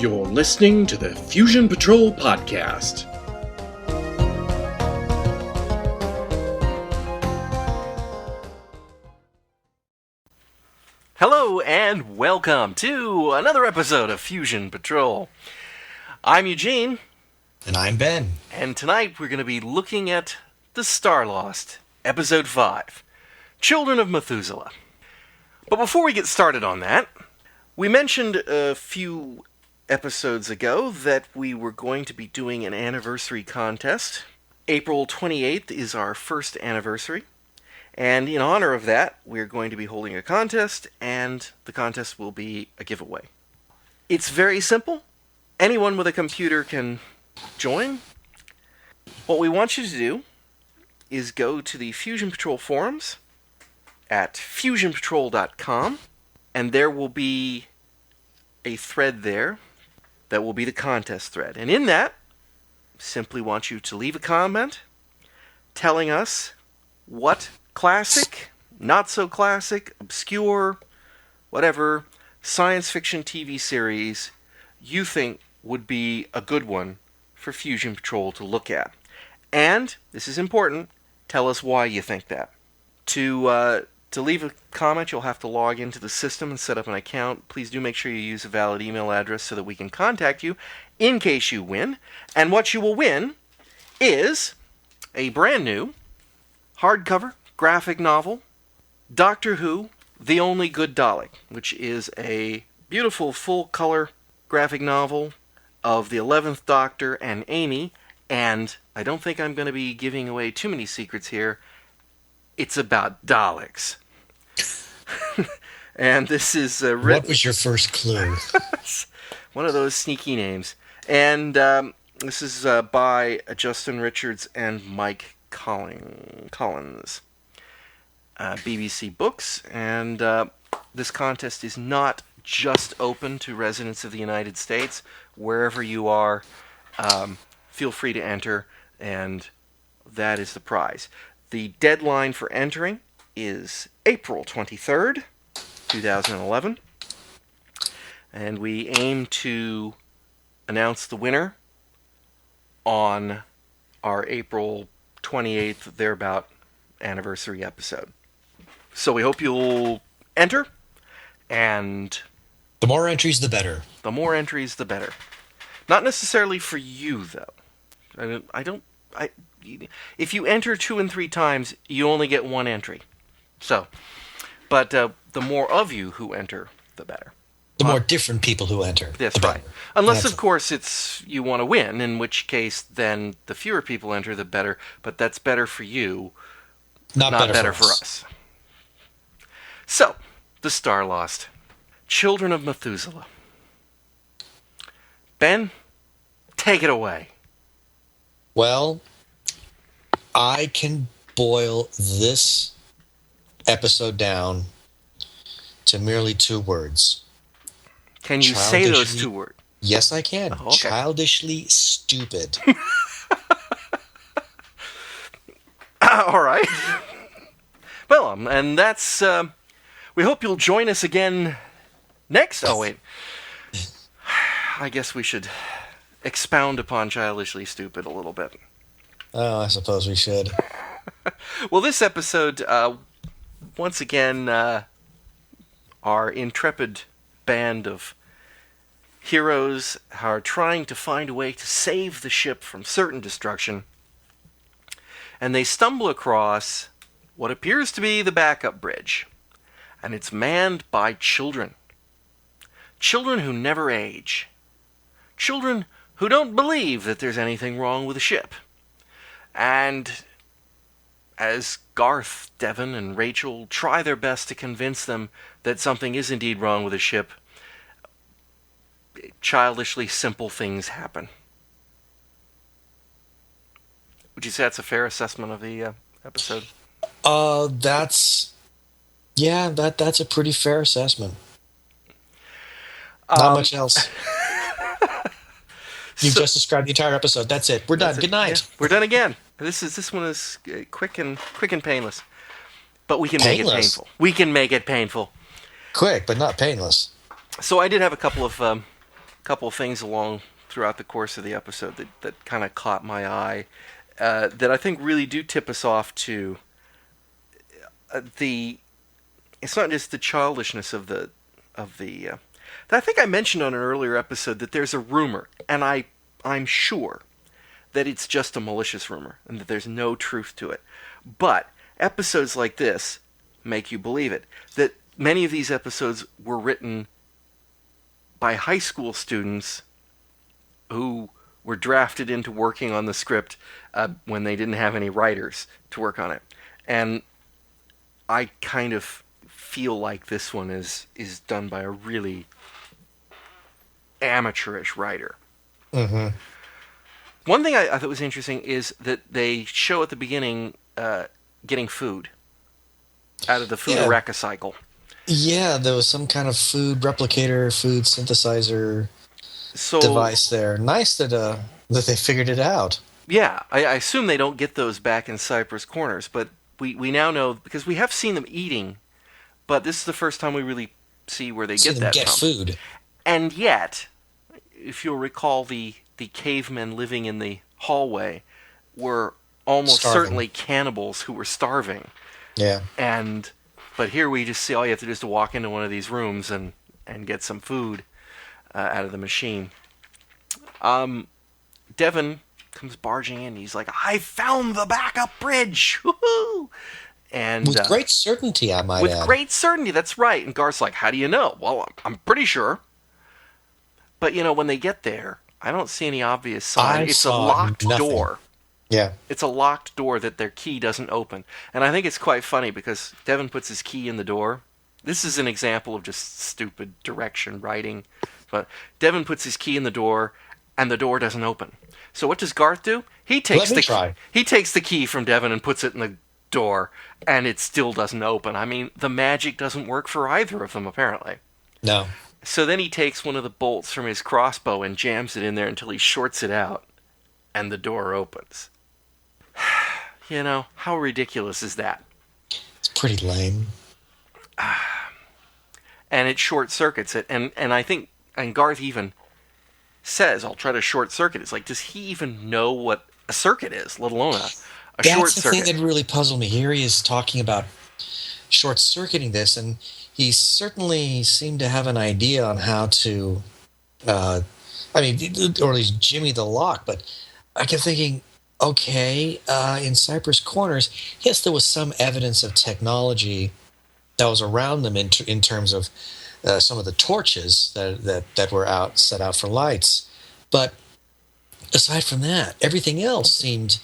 You're listening to the Fusion Patrol Podcast. Hello and welcome to another episode of Fusion Patrol. I'm Eugene. And I'm Ben. And tonight we're going to be looking at the Starlost, Episode 5, Children of Methuselah. But before we get started on that, we mentioned a few episodes ago that we were going to be doing an anniversary contest. April 28th is our first anniversary, and in honor of that, we're going to be holding a contest, and the contest will be a giveaway. It's very simple. Anyone with a computer can join. What we want you to do is go to the Fusion Patrol forums at fusionpatrol.com, and there will be a thread there that will be the contest thread. And in that, simply want you to leave a comment telling us what classic, not so classic, obscure, whatever, science fiction TV series you think would be a good one for Fusion Patrol to look at. And, this is important, tell us why you think that. To leave a comment, you'll have to log into the system and set up an account. Please do make sure you use a valid email address so that we can contact you in case you win. And what you will win is a brand new hardcover graphic novel, Doctor Who, The Only Good Dalek, which is a beautiful full-color graphic novel of the 11th Doctor and Amy. And I don't think I'm going to be giving away too many secrets here. It's about Daleks. And this is written... What was your first clue? One of those sneaky names. And this is by Justin Richards and Mike Collins. BBC Books. And this contest is not just open to residents of the United States. Wherever you are, feel free to enter, and that is the prize. The deadline for entering is April 23rd, 2011, and we aim to announce the winner on our April 28th, thereabout, anniversary episode. So we hope you'll enter, and... The more entries, the better. The more entries, the better. Not necessarily for you, though. If you enter 2 and 3 times, you only get 1 entry. So, but the more of you who enter, the better. The more different people who enter. That's right. Unless, of course, it's you want to win, in which case, then the fewer people enter, the better. But that's better for you, not better for us. So, the Starlost, Children of Methuselah. Ben, take it away. Well, I can boil this episode down to merely 2 words. Can you say those 2 words? Yes, I can. Oh, okay. Childishly stupid. All right. Well, and that's... we hope you'll join us again next... Oh, wait. I guess we should expound upon childishly stupid a little bit. Oh, I suppose we should. Well, this episode, once again, our intrepid band of heroes are trying to find a way to save the ship from certain destruction, and they stumble across what appears to be the backup bridge, and it's manned by children. Children who never age. Children who don't believe that there's anything wrong with the ship. And as Garth, Devon, and Rachel try their best to convince them that something is indeed wrong with the ship, childishly simple things happen. Would you say that's a fair assessment of the episode? That's a pretty fair assessment. Not much else. You've just described the entire episode. That's it. We're done. Good night. Yeah, we're done again. This one is quick and painless, but we can make it painful. We can make it painful. Quick, but not painless. So I did have a couple of couple things along throughout the course of the episode that kind of caught my eye that I think really do tip us off to it's not just the childishness of the I think I mentioned on an earlier episode that there's a rumor, and I'm sure that it's just a malicious rumor and that there's no truth to it. But episodes like this make you believe it. That many of these episodes were written by high school students who were drafted into working on the script when they didn't have any writers to work on it. And I kind of feel like this one is done by a really amateurish writer. Mm-hmm. One thing I thought was interesting is that they show at the beginning getting food out of the food Eureka cycle. Yeah, there was some kind of food replicator, food synthesizer device there. Nice that they figured it out. Yeah, I assume they don't get those back in Cypress Corners, but we now know, because we have seen them eating, but this is the first time we really see where they get that from. Food. And yet, if you'll recall, the cavemen living in the hallway were almost certainly cannibals who were starving. Yeah. But here we just see all you have to do is to walk into one of these rooms and get some food out of the machine. Devin comes barging in. He's like, "I found the backup bridge!" Woohoo! And with great certainty, I might add. With great certainty, that's right. And Garth's like, "How do you know?" "Well, I'm pretty sure." But, when they get there, I don't see any obvious sign. It's a locked door. Yeah. It's a locked door that their key doesn't open. And I think it's quite funny because Devin puts his key in the door. This is an example of just stupid direction writing. But Devin puts his key in the door, and the door doesn't open. So what does Garth do? He takes the key from Devin and puts it in the door, and it still doesn't open. I mean, the magic doesn't work for either of them, apparently. No. So then he takes one of the bolts from his crossbow and jams it in there until he shorts it out, and the door opens. How ridiculous is that? It's pretty lame. And it short circuits it, and I think, and Garth even says, "I'll try to short circuit." It's like, does he even know what a circuit is, let alone a short circuit? That's the thing that really puzzled me. Here he is talking about short circuiting this, and he certainly seemed to have an idea on how to, or at least jimmy the lock. But I kept thinking, okay, in Cypress Corners, yes, there was some evidence of technology that was around them in terms of some of the torches that were set out for lights. But aside from that, everything else seemed...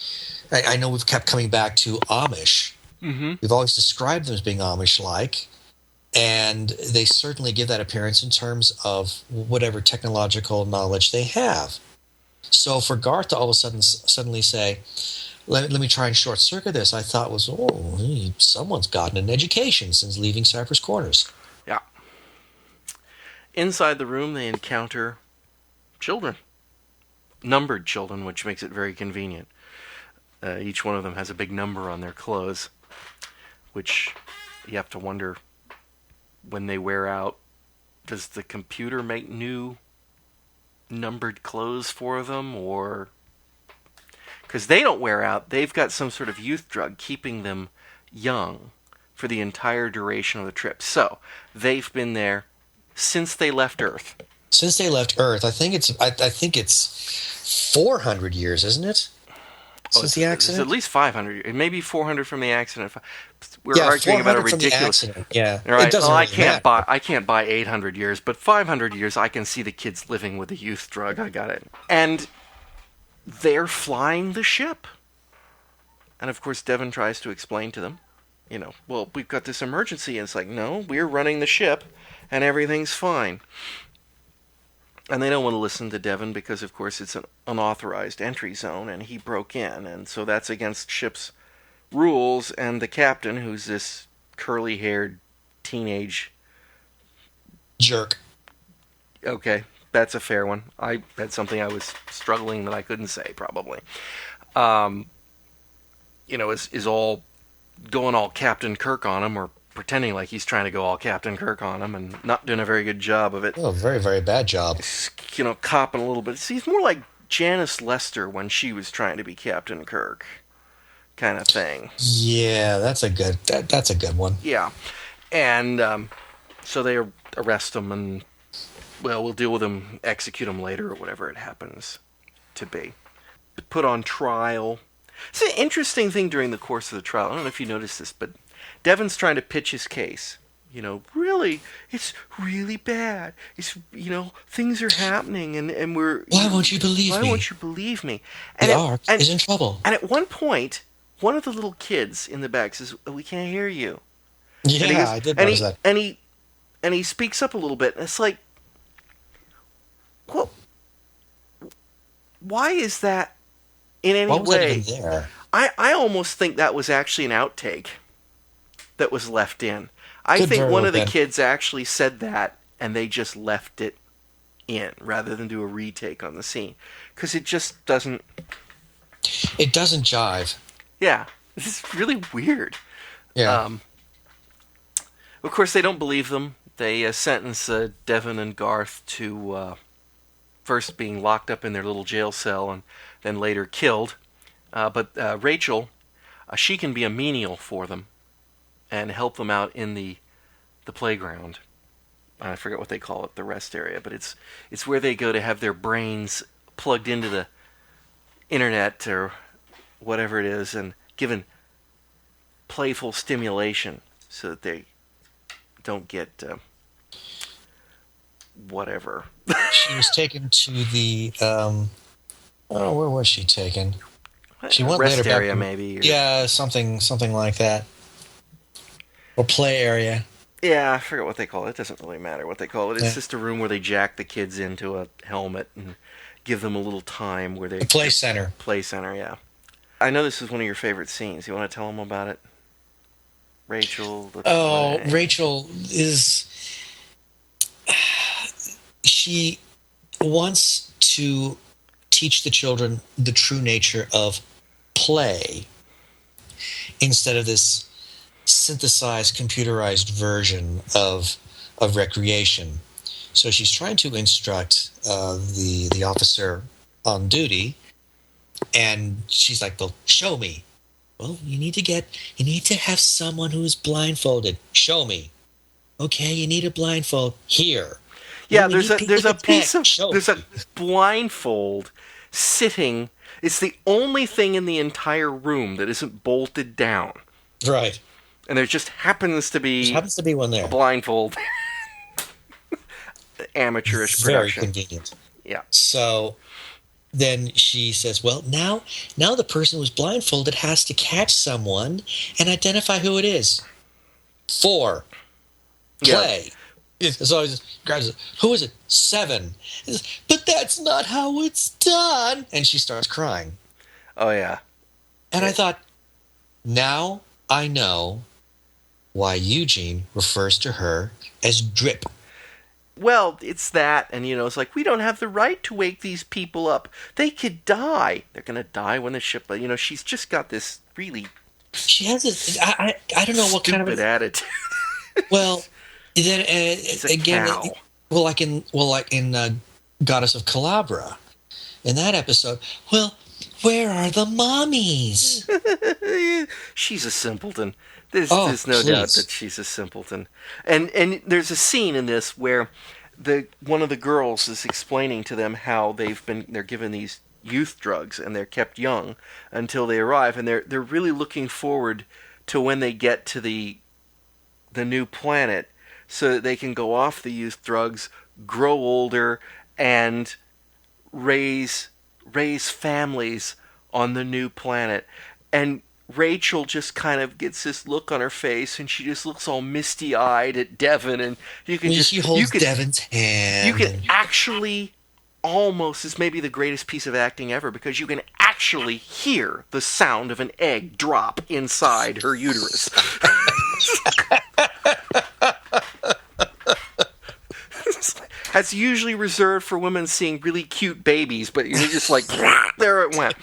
I know we've kept coming back to Amish. Mm-hmm. We've always described them as being Amish-like, and they certainly give that appearance in terms of whatever technological knowledge they have. So for Garth to all of a sudden suddenly say, let me try and short-circuit this, I thought was, someone's gotten an education since leaving Cypress Corners. Yeah. Inside the room, they encounter children. Numbered children, which makes it very convenient. Each one of them has a big number on their clothes, which you have to wonder, when they wear out, does the computer make new numbered clothes for them, or... Because they don't wear out, they've got some sort of youth drug keeping them young for the entire duration of the trip. So, they've been there since they left Earth. Since they left Earth, I think it's 400 years, isn't it? Since the accident? It's at least 500 years. It may be 400 from the accident. We're arguing about a ridiculous... Yeah. Right. It doesn't I can't buy 800 years, but 500 years I can see the kids living with a youth drug. I got it. And they're flying the ship. And of course Devin tries to explain to them, we've got this emergency. And it's like, no, we're running the ship and everything's fine. And they don't want to listen to Devin because, of course, it's an unauthorized entry zone, and he broke in, and so that's against ship's rules. And the captain, who's this curly-haired teenage jerk. Okay, that's a fair one. That's something I was struggling that I couldn't say, probably. Is all going all Captain Kirk on him, or pretending like he's trying to go all Captain Kirk on him and not doing a very good job of it. Oh, very, very bad job. He's, copping a little bit. See, he's more like Janice Lester when she was trying to be Captain Kirk, kind of thing. Yeah, that's a good one. Yeah, and so they arrest him and, well, we'll deal with him, execute him later or whatever it happens to be. Put on trial. It's an interesting thing during the course of the trial. I don't know if you noticed this, but Devon's trying to pitch his case. Really, it's really bad. It's, things are happening, and we're... Why won't you believe me? Why won't you believe me? The Ark is in trouble. And at one point, one of the little kids in the back says, we can't hear you. Yeah, I did notice that. And he speaks up a little bit, and it's like, well, why is that in any way? What was that even there? I almost think that was actually an outtake that was left in. I Could think very one well of the been. kids actually said that, and they just left it in rather than do a retake on the scene, because it just doesn't. It doesn't jive. Yeah, this is really weird. Yeah. Of course, they don't believe them. They sentence Devon and Garth to first being locked up in their little jail cell and then later killed. But Rachel, she can be a menial for them and help them out in the playground. I forget what they call it, the rest area, but it's where they go to have their brains plugged into the internet or whatever it is and given playful stimulation so that they don't get whatever. She was taken to the where was she taken? She went rest later area back, maybe. Yeah, something like that. Or play area. Yeah, I forget what they call it. It doesn't really matter what they call it. It's Yeah. just a room where they jack the kids into a helmet and give them a little time where they... The play center. Play center, yeah. I know this is one of your favorite scenes. You want to tell them about it? Rachel... Rachel is... She wants to teach the children the true nature of play instead of this synthesized, computerized version of recreation. So she's trying to instruct the officer on duty, and she's like, "Well, show me." Well, you need to have someone who's blindfolded. Show me. Okay, you need a blindfold here. Yeah, Well, there's a blindfold sitting. It's the only thing in the entire room that isn't bolted down. Right. And there just happens to be one there. A blindfold. Amateurish Very production. convenient. Yeah. So then she says, well, now the person who's blindfolded has to catch someone and identify who it is. 4. Play. Yeah. So he grabs it. Who is it? 7. He says, but that's not how it's done. And she starts crying. Oh, yeah. And I thought, now I know why Eugene refers to her as Drip. Well, it's that, and it's like, we don't have the right to wake these people up. They could die. They're going to die when the ship, she's just got this really... She has this, I don't know what kind of... stupid attitude. Well, then again, cow. like in Goddess of Calabria, in that episode, well, where are the mommies? She's a simpleton. There's no doubt that she's a simpleton. And there's a scene in this where one of the girls is explaining to them how they're given these youth drugs and they're kept young until they arrive, and they're really looking forward to when they get to the new planet so that they can go off the youth drugs, grow older, and raise families on the new planet. And Rachel just kind of gets this look on her face, and she just looks all misty-eyed at Devon, and she holds Devon's hand. You can actually almost, this may be the greatest piece of acting ever, because you can actually hear the sound of an egg drop inside her uterus. That's usually reserved for women seeing really cute babies, but you're just like, there it went.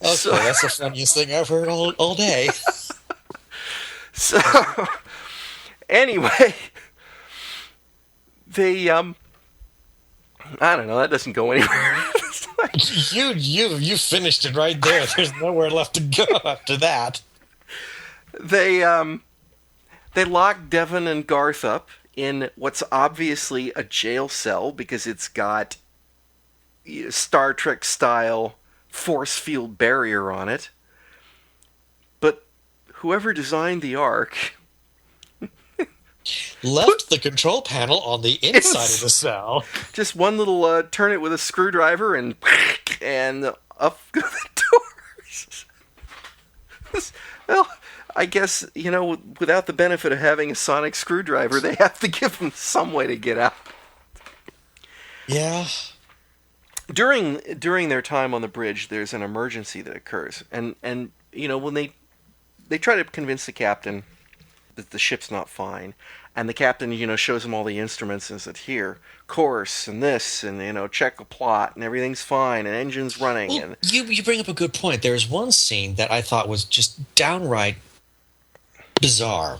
Okay, Well, that's the funniest thing I've heard all day. So, anyway, they, I don't know, that doesn't go anywhere. You finished it right there. There's nowhere left to go after that. They lock Devon and Garth up in what's obviously a jail cell because it's got Star Trek style force field barrier on it. But whoever designed the Ark left the control panel on the inside of the cell. Just one little turn it with a screwdriver and up go the doors. Well, I guess, without the benefit of having a sonic screwdriver, they have to give them some way to get out. Yeah. During their time on the bridge, there's an emergency that occurs. And when they try to convince the captain that the ship's not fine, and the captain, shows them all the instruments and says, here, course, and this, and, check the plot, and everything's fine, and engine's running. Well, and you bring up a good point. There's one scene that I thought was just downright bizarre.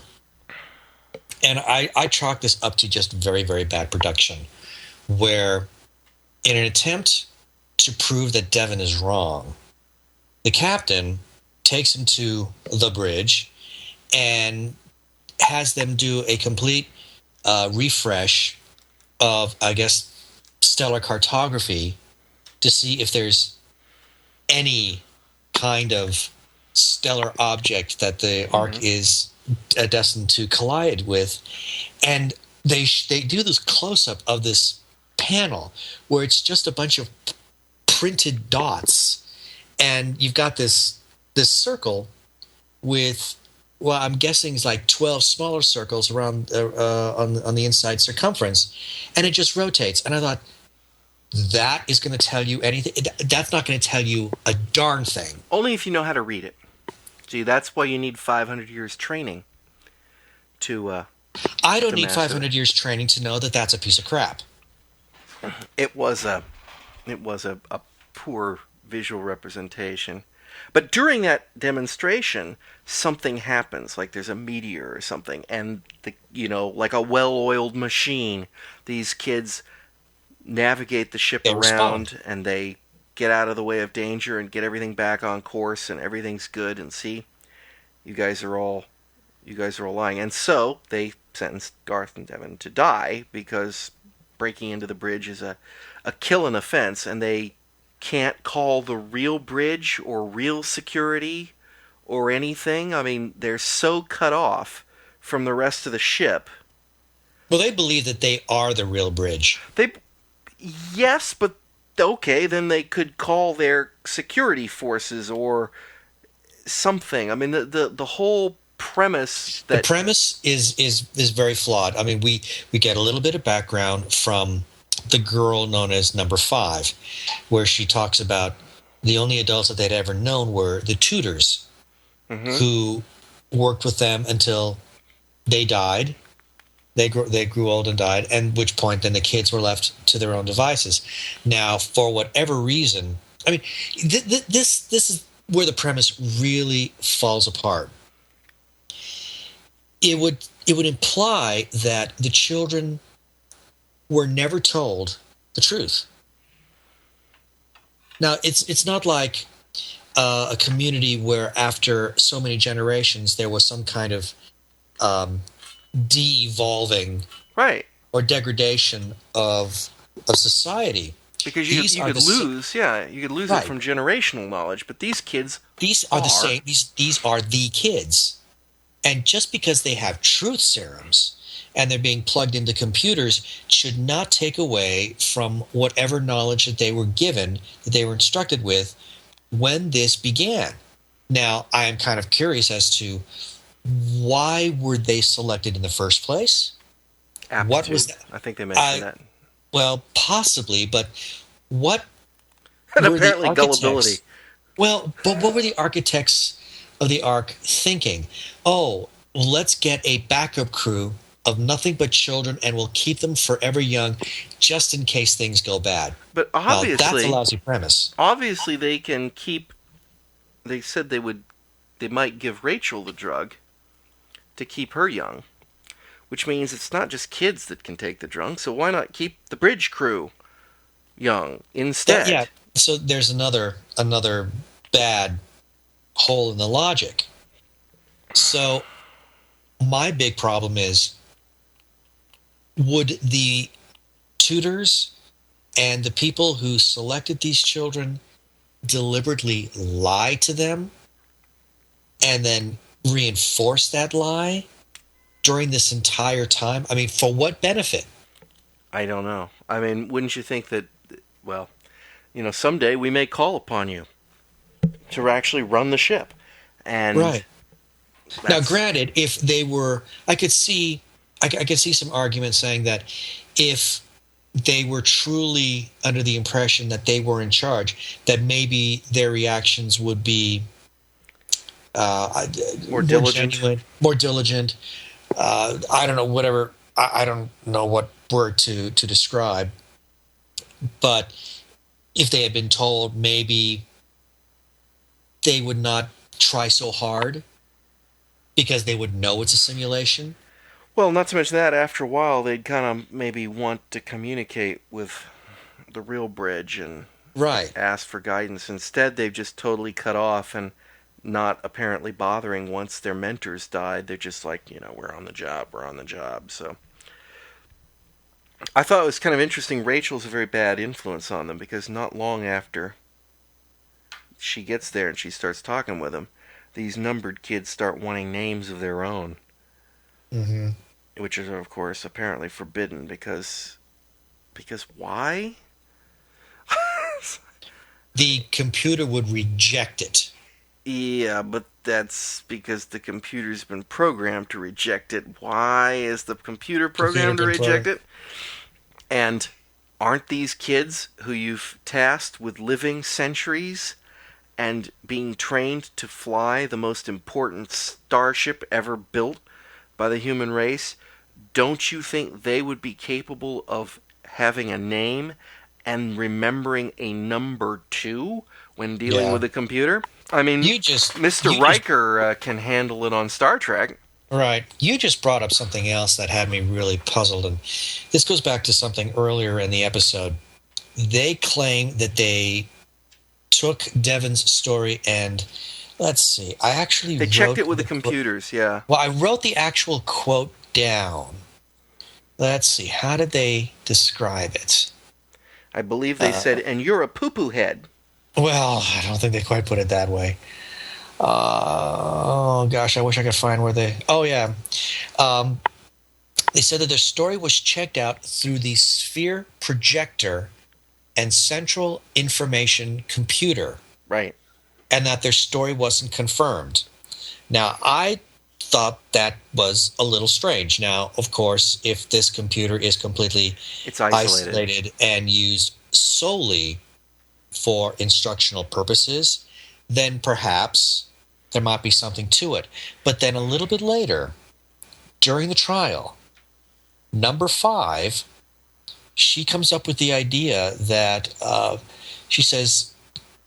And I chalk this up to just very, very bad production, where in an attempt to prove that Devon is wrong, the captain takes him to the bridge and has them do a complete refresh of, I guess, stellar cartography to see if there's any kind of stellar object that the Ark is destined to collide with. And they do this close-up of this panel where it's just a bunch of printed dots. And you've got this circle with, well, I'm guessing it's like 12 smaller circles around on the inside circumference, and it just rotates. And I thought, that is going to tell you anything? That's not going to tell you a darn thing. Only if you know how to read it. See, that's why you need 500 years training to. I don't need 500 years training to know that that's a piece of crap. It was a poor visual representation. But during that demonstration, something happens, like there's a meteor or something, and like a well-oiled machine, these kids navigate the ship around, and they get out of the way of danger and get everything back on course, and everything's good. And see, you guys are all lying. And so they sentenced Garth and Devon to die because breaking into the bridge is a kill and offense, and they can't call the real bridge or real security or anything. I mean, they're so cut off from the rest of the ship. Well, they believe that they are the real bridge. Yes, but okay, then they could call their security forces or something. I mean, the whole premise that... The premise is very flawed. I mean, we get a little bit of background from the girl known as Number 5, where she talks about the only adults that they'd ever known were the tutors, who worked with them until they died. They grew old and died, and which point then the kids were left to their own devices. Now, for whatever reason, I mean, this is where the premise really falls apart. It would imply that the children were never told the truth. Now, it's not like a community where after so many generations there was some kind of de-evolving, right, or degradation of society. Because you could lose it from generational knowledge, but these kids are the same. These are the kids, and just because they have truth serums and they're being plugged into computers should not take away from whatever knowledge that they were given, that they were instructed with when this began. Now, I am kind of curious as to why were they selected in the first place? Aptitude. What was that? I think they mentioned that. Well, possibly, but what and were apparently the architects, gullibility. Well, but what were the architects of the Ark thinking? Oh, let's get a backup crew of nothing but children, and we'll keep them forever young, just in case things go bad. But obviously, now, that's a lousy premise. Obviously, they can keep they said they might give Rachel the drug to keep her young, which means it's not just kids that can take the drug, so why not keep the bridge crew young instead? Yeah. So there's another bad hole in the logic. So my big problem is, would the tutors and the people who selected these children deliberately lie to them and then reinforce that lie during this entire time? I mean, for what benefit? I don't know. I mean, wouldn't you think that, well, someday we may call upon you to actually run the ship. And right. Now, granted, if they were, I could see some arguments saying that if they were truly under the impression that they were in charge, that maybe their reactions would be more diligent. Genuine, more diligent. I don't know, whatever. I don't know what word to describe. But if they had been told, maybe they would not try so hard because they would know it's a simulation. Well, not to mention that, after a while, they'd kind of maybe want to communicate with the real bridge and ask for guidance. Instead, they've just totally cut off and not apparently bothering once their mentors died. They're just like, we're on the job. So I thought it was kind of interesting. Rachel's a very bad influence on them because not long after she gets there and she starts talking with them, these numbered kids start wanting names of their own. Mm-hmm. Which is, of course, apparently forbidden because why? The computer would reject it. Yeah, but that's because the computer's been programmed to reject it. Why is the computer programmed to reject it? And aren't these kids who you've tasked with living centuries and being trained to fly the most important starship ever built by the human race, don't you think they would be capable of having a name and remembering a number 2 when dealing with a computer? I mean, Mr. Riker can handle it on Star Trek. Right. You just brought up something else that had me really puzzled, and this goes back to something earlier in the episode. They claim that they took Devon's story and... Let's see. They checked it with the computers, yeah. Well, I wrote the actual quote down. Let's see. How did they describe it? I believe they said, and you're a poo-poo head. Well, I don't think they quite put it that way. Oh, gosh, I wish I could find where they... Oh, yeah. They said that their story was checked out through the sphere projector and central information computer. Right. And that their story wasn't confirmed. Now, I thought that was a little strange. Now, of course, if this computer is completely isolated and used solely for instructional purposes, then perhaps there might be something to it. But then a little bit later, during the trial, number 5, she comes up with the idea that she says,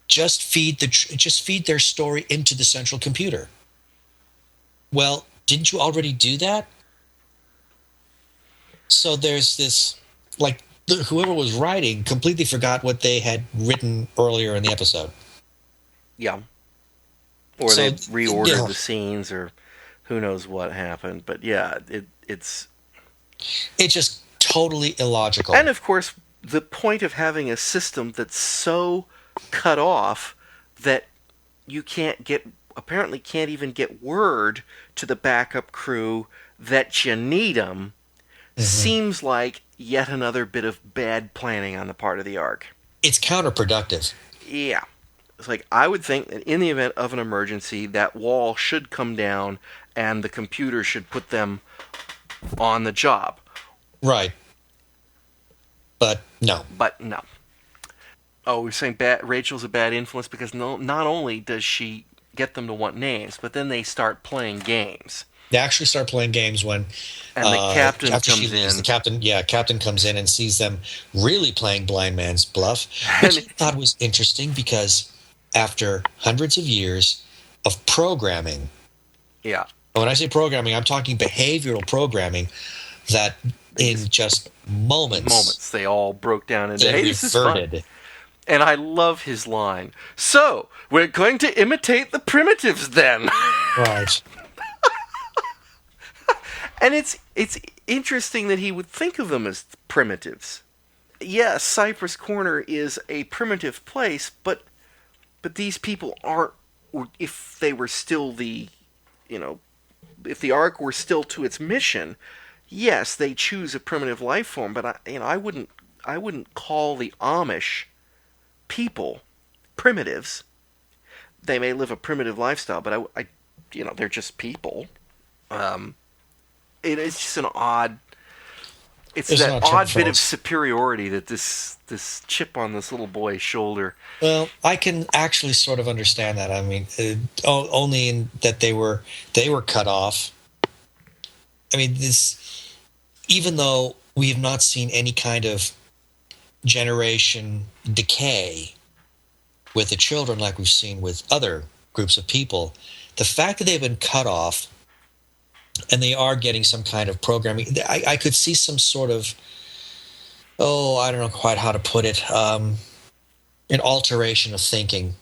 just feed their story into the central computer. Well, didn't you already do that? So there's this, like, whoever was writing completely forgot what they had written earlier in the episode. Yeah. Or they reordered the scenes, or who knows what happened. But yeah, it's just totally illogical. And of course, the point of having a system that's so cut off that you apparently can't even get word to the backup crew that you need them, seems like yet another bit of bad planning on the part of the Ark. It's counterproductive. Yeah. It's like, I would think that in the event of an emergency, that wall should come down and the computer should put them on the job. Right. But no. Oh, we're saying Rachel's a bad influence because not only does she get them to want names, but then they start playing games. They actually start playing games when the captain comes in. The captain comes in and sees them really playing blind man's bluff, which I thought was interesting because after hundreds of years of programming. Yeah. When I say programming, I'm talking behavioral programming that in just moments they all broke down into, they hey, this is fun. reverted. And I love his line. So, we're going to imitate the primitives then. Right. And it's interesting that he would think of them as primitives. Yes, Cypress Corner is a primitive place, but these people aren't. If they were still if the Ark were still to its mission, yes, they choose a primitive life form. But I wouldn't call the Amish people primitives. They may live a primitive lifestyle, but they're just people. It's just an odd. It's that odd bit of superiority that this chip on this little boy's shoulder. Well, I can actually sort of understand that. I mean, only in that they were cut off. I mean, even though we have not seen any kind of generation decay with the children like we've seen with other groups of people, the fact that they've been cut off and they are getting some kind of programming, I could see some sort of, I don't know quite how to put it, an alteration of thinking.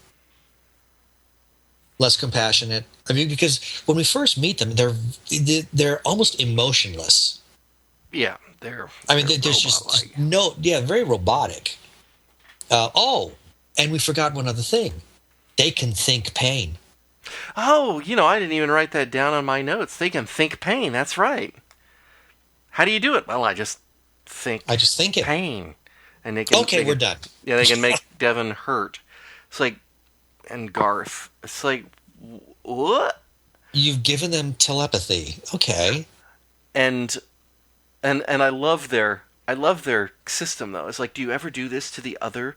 Less compassionate. I mean, because when we first meet them, they're almost emotionless. Yeah, they're there's just very robotic. And we forgot one other thing. They can think pain. Oh, I didn't even write that down on my notes. They can think pain. That's right. How do you do it? Well, I just think it. Pain. And we're done. Yeah, they can make Devon hurt. It's like, and Garth. It's like, what? You've given them telepathy. Okay. And I love their system though. It's like, do you ever do this to the other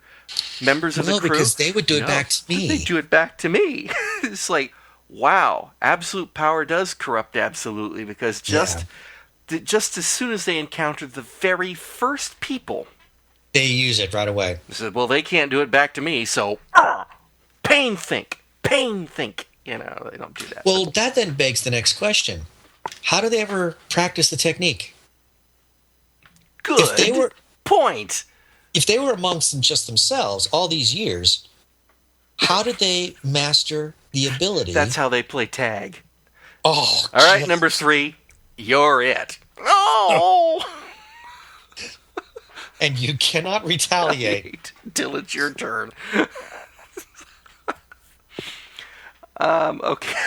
members of the crew? No, because they would do it back to me. They do it back to me. It's like, wow, absolute power does corrupt absolutely, because just as soon as they encountered the very first people, they use it right away. They said, well, they can't do it back to me, so pain think. They don't do that. Well, that then begs the next question. How do they ever practice the technique? Good point. If they were amongst just themselves all these years, how did they master the ability? That's how they play tag. Oh, all right, number 3, you're it. Oh! And you cannot retaliate. Till it's your turn. Okay.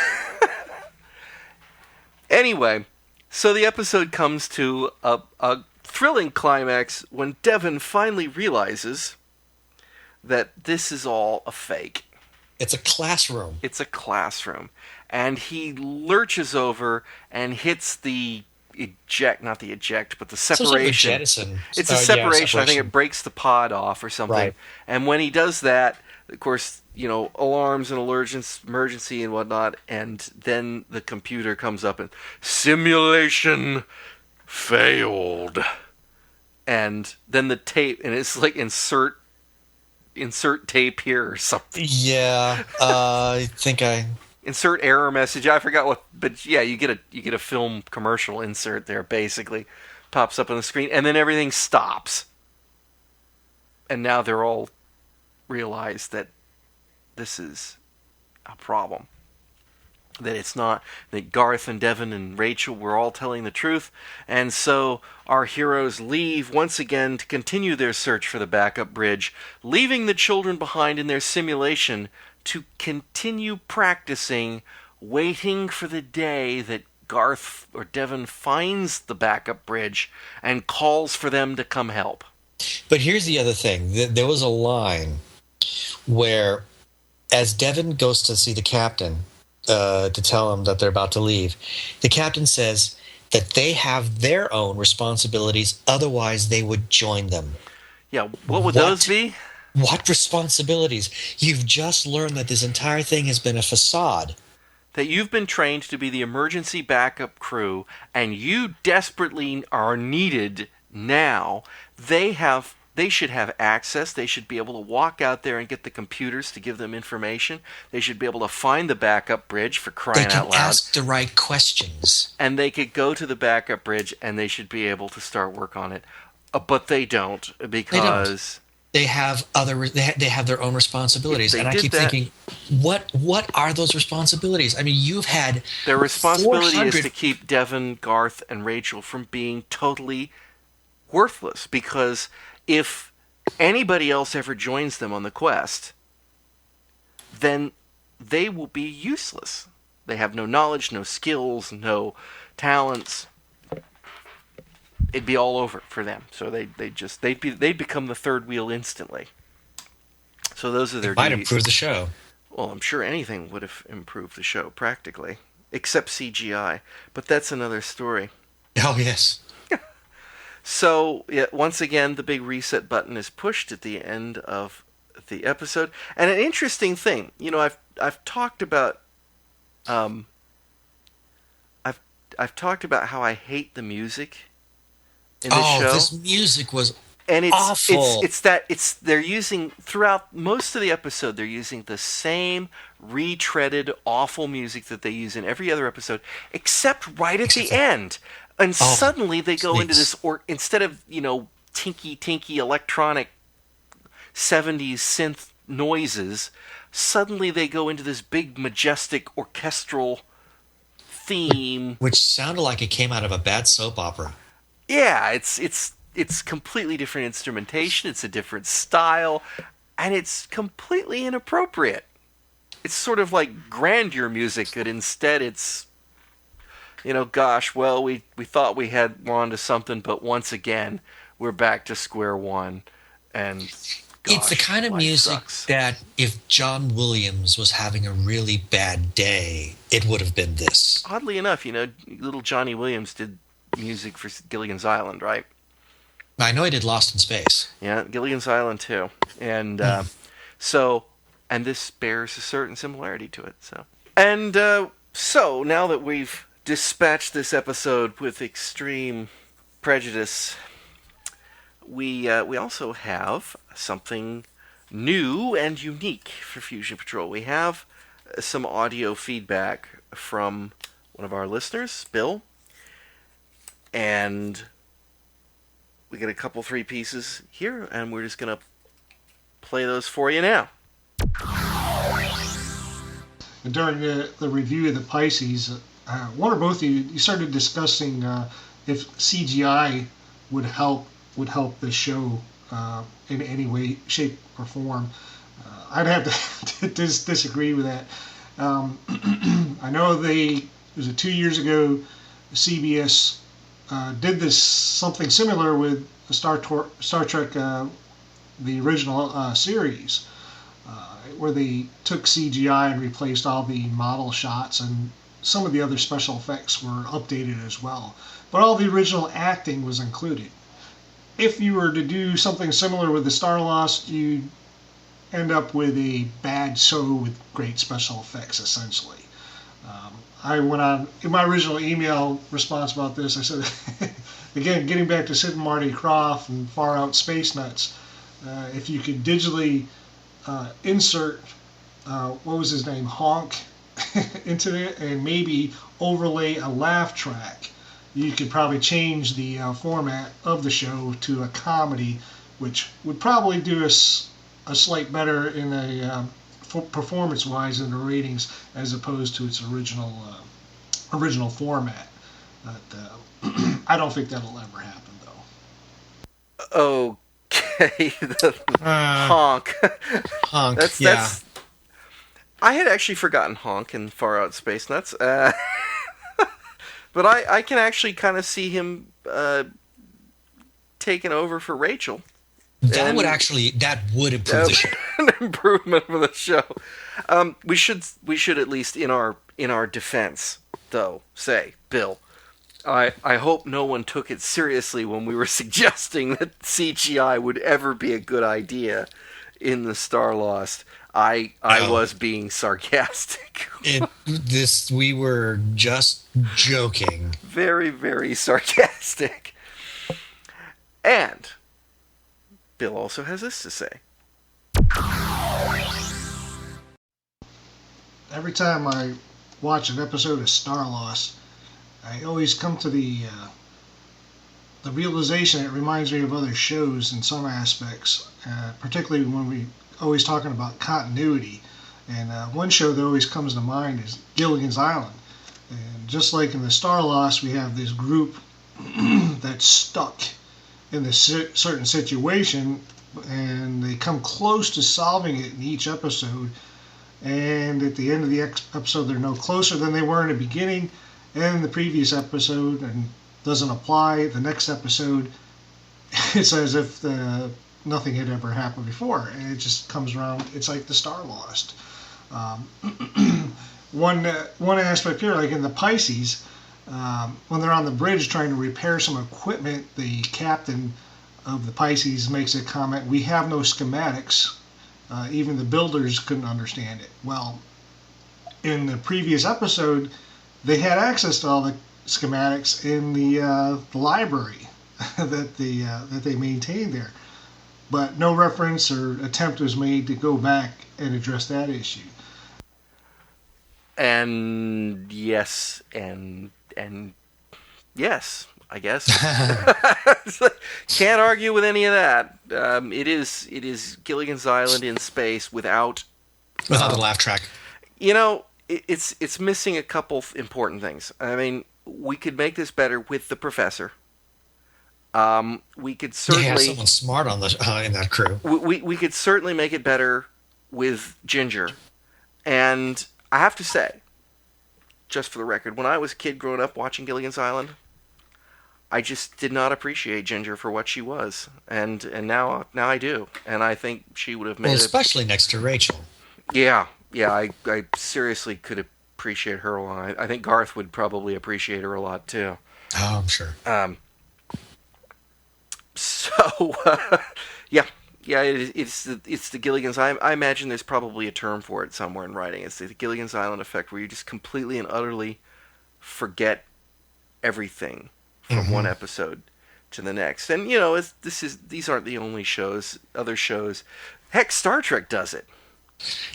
Anyway, so the episode comes to a thrilling climax when Devon finally realizes that this is all a fake. It's a classroom. And he lurches over and hits the not the eject, but the separation. Jettison. It's a separation. I think it breaks the pod off or something. Right. And when he does that, of course, alarms and emergency and whatnot, and then the computer comes up and simulation failed. And then the tape, and it's like insert tape here or something. Yeah, I think insert error message. I forgot what, but yeah, you get a film commercial insert there. Basically, pops up on the screen, and then everything stops. And now they're all realize that this is a problem. That it's not, that Garth and Devon and Rachel were all telling the truth, and so our heroes leave once again to continue their search for the backup bridge, leaving the children behind in their simulation to continue practicing, waiting for the day that Garth or Devon finds the backup bridge and calls for them to come help. But here's the other thing. There was a line where, as Devon goes to see the captain, to tell him that they're about to leave, the captain says that they have their own responsibilities, otherwise they would join them. Yeah, what would those be? What responsibilities? You've just learned that this entire thing has been a facade. That you've been trained to be the emergency backup crew, and you desperately are needed now. They have They should have access. They should be able to walk out there and get the computers to give them information. They should be able to find the backup bridge, for crying out loud. They can ask the right questions. And they could go to the backup bridge and they should be able to start work on it. But they don't, because... They have they have their own responsibilities, and I keep thinking, what are those responsibilities? I mean, you've had their responsibility is to keep Devon, Garth, and Rachel from being totally worthless. Because if anybody else ever joins them on the quest, then they will be useless. They have no knowledge, no skills, no talents. It'd be all over for them. So they'd become the third wheel instantly. So those are their duties. Might improve the show. Well, I'm sure anything would have improved the show practically, except CGI. But that's another story. Oh yes. So once again, the big reset button is pushed at the end of the episode. And an interesting thing, I've talked about, I've talked about how I hate the music in the show. Oh, this music was awful. They're using, throughout most of the episode, they're using the same retreaded, awful music that they use in every other episode, except right at the end. And suddenly they go into this, or instead of, tinky electronic 70s synth noises, suddenly they go into this big, majestic, orchestral theme. Which sounded like it came out of a bad soap opera. Yeah, it's completely different instrumentation, it's a different style, and it's completely inappropriate. It's sort of like grandeur music, but instead it's, gosh, well, we thought we were onto something, but once again, we're back to square one, and gosh, it's the kind of music that if John Williams was having a really bad day, it would have been this. Oddly enough, little Johnny Williams did music for Gilligan's Island, right? I know he did Lost in Space. Yeah, Gilligan's Island too. And and this bears a certain similarity to it. So now that we've dispatched this episode with extreme prejudice, we also have something new and unique for Fusion Patrol. We have some audio feedback from one of our listeners, Bill. And we get a couple, 3 pieces here, and we're just going to play those for you now. During the review of the Pisces, one or both of you started discussing if CGI would help the show in any way, shape, or form. I'd have to disagree with that. I know it was 2 years ago, CBS did something similar with Star Trek, the original series, where they took CGI and replaced all the model shots, and some of the other special effects were updated as well. But all the original acting was included. If you were to do something similar with the Starlost, you'd end up with a bad show with great special effects, essentially. I went on, in my original email response about this, I said, again, getting back to Sid and Marty Krofft and Far Out Space Nuts, if you could digitally insert, what was his name, Honk, into it, and maybe overlay a laugh track, you could probably change the format of the show to a comedy, which would probably do us a slight better in a performance-wise in the ratings as opposed to its original format. But I don't think that'll ever happen, though. Okay, Honk. Honk. That's. I had actually forgotten Honk in Far Out Space Nuts, but I can actually kind of see him taking over for Rachel. That would improve the show. An improvement for the show. We should at least in our defense, though, say, Bill, I hope no one took it seriously when we were suggesting that CGI would ever be a good idea in the Starlost. I was being sarcastic. We were just joking. Very, very sarcastic. And Bill also has this to say. Every time I watch an episode of Starlost, I always come to the realization it reminds me of other shows in some aspects, particularly when we always talking about continuity. And one show that always comes to mind is Gilligan's Island. And just like in the Starlost, we have this group that's stuck in this certain situation, and they come close to solving it in each episode. And at the end of the episode, they're no closer than they were in the beginning. And the previous episode, and doesn't apply. The next episode, it's as if nothing had ever happened before, and it just comes around. It's like the Starlost. One aspect here, like in the Pisces, when they're on the bridge trying to repair some equipment, the captain of the Pisces makes a comment, "We have no schematics. Even the builders couldn't understand it." Well, in the previous episode, they had access to all the schematics in the library that they maintained there, but no reference or attempt was made to go back and address that issue. And yes, and yes, I guess. Can't argue with any of that. It is Gilligan's Island in space without the laugh track. You know, it's missing a couple important things. I mean, we could make this better with the professor. We could certainly have someone smart on the in that crew. We could certainly make it better with Ginger. And I have to say, just for the record, when I was a kid growing up watching Gilligan's Island, I just did not appreciate Ginger for what she was, and now I do, and I think she would have made especially next to Rachel. Yeah, I seriously could appreciate her a lot. I think Garth would probably appreciate her a lot too. Oh, I'm sure. So it's the Gilligan's. I imagine there's probably a term for it somewhere in writing. It's the Gilligan's Island effect, where you just completely and utterly forget everything from one episode to the next. And you know, these aren't the only shows. Other shows, heck, Star Trek does it.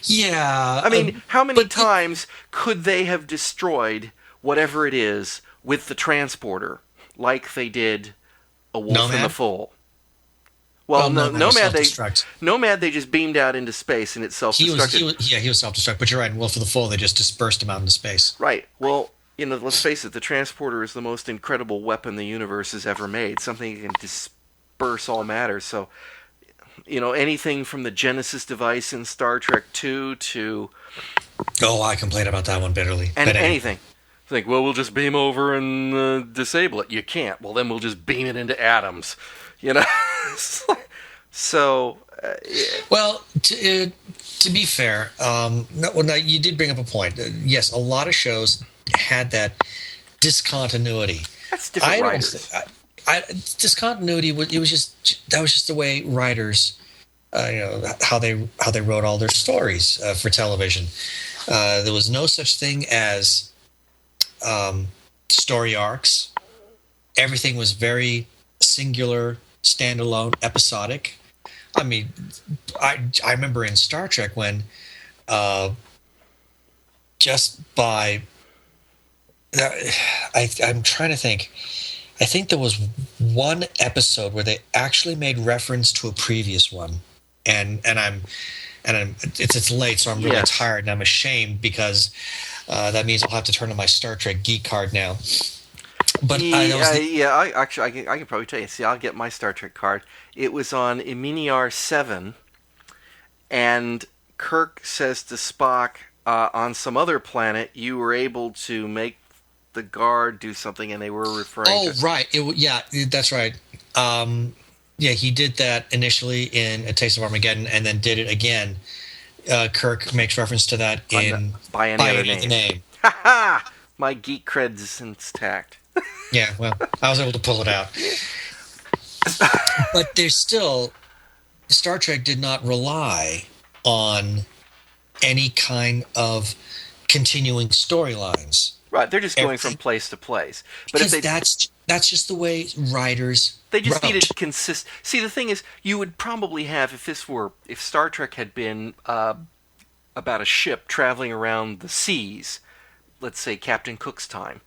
Yeah. I mean, how many times could they have destroyed whatever it is with the transporter, like they did A Wolf in the Foal? Well, Nomad, they just beamed out into space and it self-destructed. He was self-destruct. But you're right. In Wolf of the Foal, they just dispersed him out into space. Right. Well, you know, let's face it. The transporter is the most incredible weapon the universe has ever made. Something that can disperse all matter. So, you know, anything from the Genesis device in Star Trek II to... Oh, I complain about that one bitterly. And anything. Think, well, we'll just beam over and disable it. You can't. Well, then we'll just beam it into atoms. You know? So... Well, to be fair, now you did bring up a point. Yes, a lot of shows had that discontinuity. That's different writers. Discontinuity. That was just the way writers, how they wrote all their stories for television. There was no such thing as story arcs. Everything was very singular, standalone, episodic. I mean, I remember in Star Trek when just by I'm trying to think. I think there was one episode where they actually made reference to a previous one, and it's late, so I'm really tired and I'm ashamed because that means I'll have to turn on my Star Trek geek card now. But I can probably tell you. See, I'll get my Star Trek card. It was on Eminiar 7, and Kirk says to Spock, on some other planet, you were able to make the guard do something, and they were referring to... Oh, right. That's right. He did that initially in A Taste of Armageddon, and then did it again. Kirk makes reference to that in By Any Other Name. Ha ha! My geek cred's intact. Yeah, well, I was able to pull it out. But there's still... Star Trek did not rely on any kind of continuing storylines. Right, they're just going from place to place. But Because that's just the way writers they just wrote. needed See, the thing is, you would probably have if Star Trek had been about a ship traveling around the seas, let's say Captain Cook's time,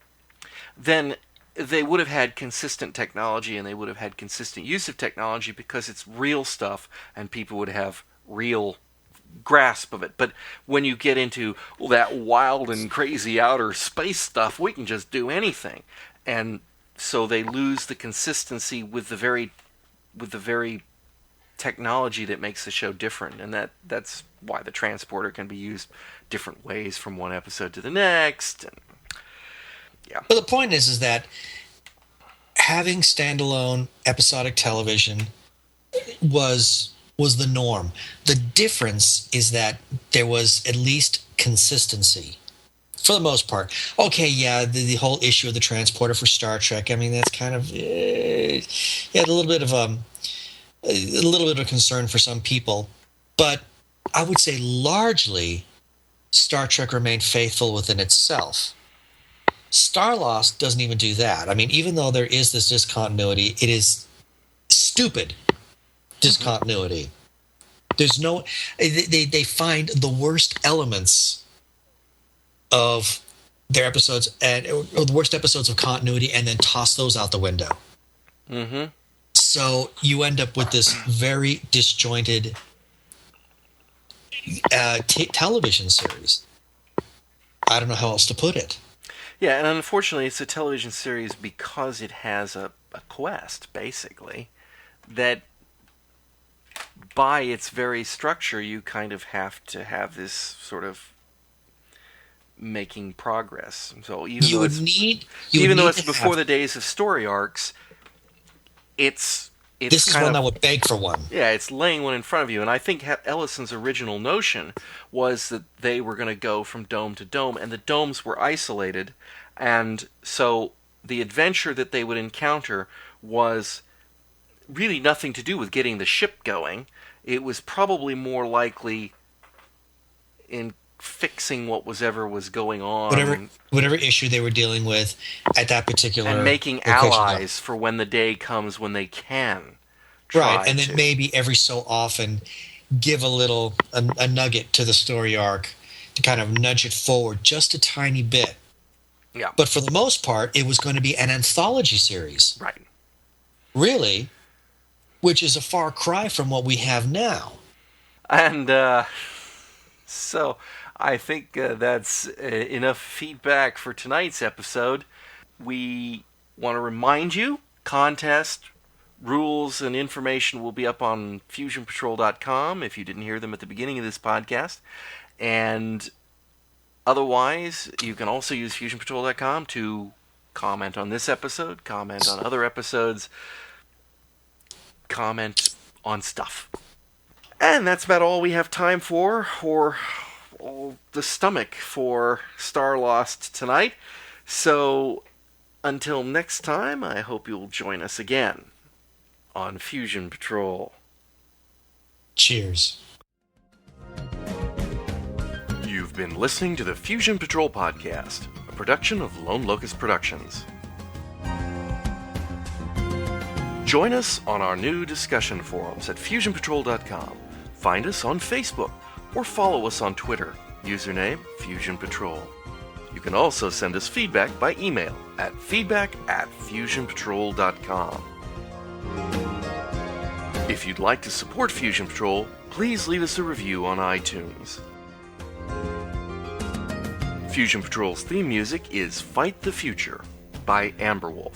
then they would have had consistent technology and they would have had consistent use of technology because it's real stuff and people would have real grasp of it. But when you get into that wild and crazy outer space stuff, we can just do anything. And so they lose the consistency with the very technology that makes the show different, and that's why the transporter can be used different ways from one episode to the next. And yeah. But the point is that having standalone episodic television was the norm. The difference is that there was at least consistency. For the most part. Okay, yeah, the whole issue of the transporter for Star Trek, I mean, that's kind of a little bit of concern for some people. But I would say largely Star Trek remained faithful within itself. Starlost doesn't even do that. I mean, even though there is this discontinuity, it is stupid discontinuity. There's no... They find the worst elements of their episodes or the worst episodes of continuity and then toss those out the window. Mm-hmm. So you end up with this very disjointed television series. I don't know how else to put it. Yeah, and unfortunately it's a television series because it has a quest, basically, that by its very structure you kind of have to have this sort of making progress. So even though it's before the days of story arcs, it's this is one that would beg for one. Yeah, it's laying one in front of you. And I think Ellison's original notion was that they were going to go from dome to dome, and the domes were isolated, and so the adventure that they would encounter was really nothing to do with getting the ship going. It was probably more likely in fixing what was going on, whatever issue they were deling with at that particular and making location. allies for when the day comes when they can right, and then maybe every so often give a nugget to the story arc to kind of nudge it forward just a tiny bit. Yeah, but for the most part it was going to be an anthology series, right? Really, which is a far cry from what we have now. And so I think that's enough feedback for tonight's episode. We want to remind you, contest rules and information will be up on FusionPatrol.com if you didn't hear them at the beginning of this podcast. And otherwise, you can also use FusionPatrol.com to comment on this episode, comment on other episodes, comment on stuff. And that's about all we have time for the stomach for Starlost tonight. So until next time, I hope you'll join us again on Fusion Patrol. Cheers. You've been listening to the Fusion Patrol podcast, a production of Lone Locust Productions. Join us on our new discussion forums at FusionPatrol.com. Find us on Facebook or follow us on Twitter, username Fusion Patrol. You can also send us feedback by email at feedback@FusionPatrol.com. If you'd like to support Fusion Patrol, please leave us a review on iTunes. Fusion Patrol's theme music is Fight the Future by Amberwolf.